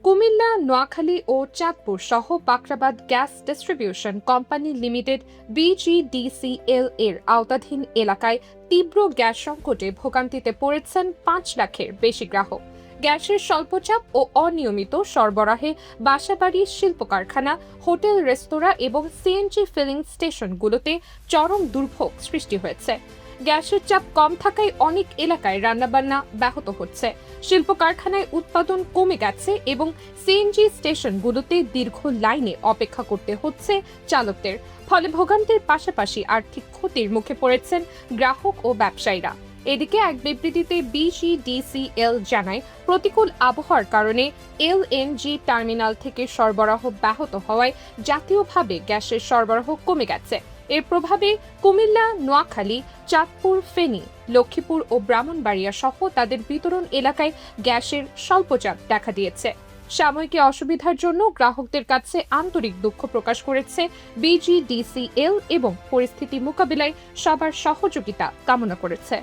কুমিল্লা, নোয়াখালী ও চাঁদপুর সহ Bakhrabad gas distribution company limited বিজিডিসিএল এর আওতাধীন এলাকায় তীব্র গ্যাস সংকটে ভোগান্তিতে পড়েছেন ৫ লাখের বেশি গ্রাহক। গ্যাসের স্বল্পচাপ ও অনিয়মিত সরবরাহে বাসাবাড়ি, শিল্প কারখানা, হোটেল, রেস্তোরাঁ এবং সিএনজি ফিলিং স্টেশনগুলোতে চরম দুর্ভোগ সৃষ্টি হয়েছে। গ্যাসের চাপ কম থাকায় অনেক এলাকায় রান্নাবান্না ব্যাহত হচ্ছে, শিল্প কারখানায় উৎপাদন কমে গেছে এবং সিএনজি স্টেশনগুলোতে দীর্ঘ লাইনে অপেক্ষা করতে হচ্ছে চালকদের। ফলে ভোগান্তির পাশাপাশি আর্থিক ক্ষতির মুখে পড়েছেন গ্রাহক ও ব্যবসায়ীরা। এদিকে এক বিবৃতিতে বিজিডিসিএল জানায়, প্রতিকূল আবহাওয়ার কারণে এলএনজি টার্মিনাল থেকে সরবরাহ ব্যাহত হওয়ায় জাতীয়ভাবে গ্যাসের সরবরাহ কমে গেছে। এর প্রভাবে কুমিল্লা, নোয়াখালী, চাঁদপুর, ফেনী, লক্ষ্মীপুর ও ব্রাহ্মণবাড়িয়া সহ তাদের বিতরণ এলাকায় গ্যাসের স্বল্পচাপ দেখা দিয়েছে। সাময়িক অসুবিধার জন্য গ্রাহকদের কাছে আন্তরিক দুঃখ প্রকাশ করেছে বিজিডিসিএল এবং পরিস্থিতি মোকাবিলায় সবার সহযোগিতা কামনা করেছে।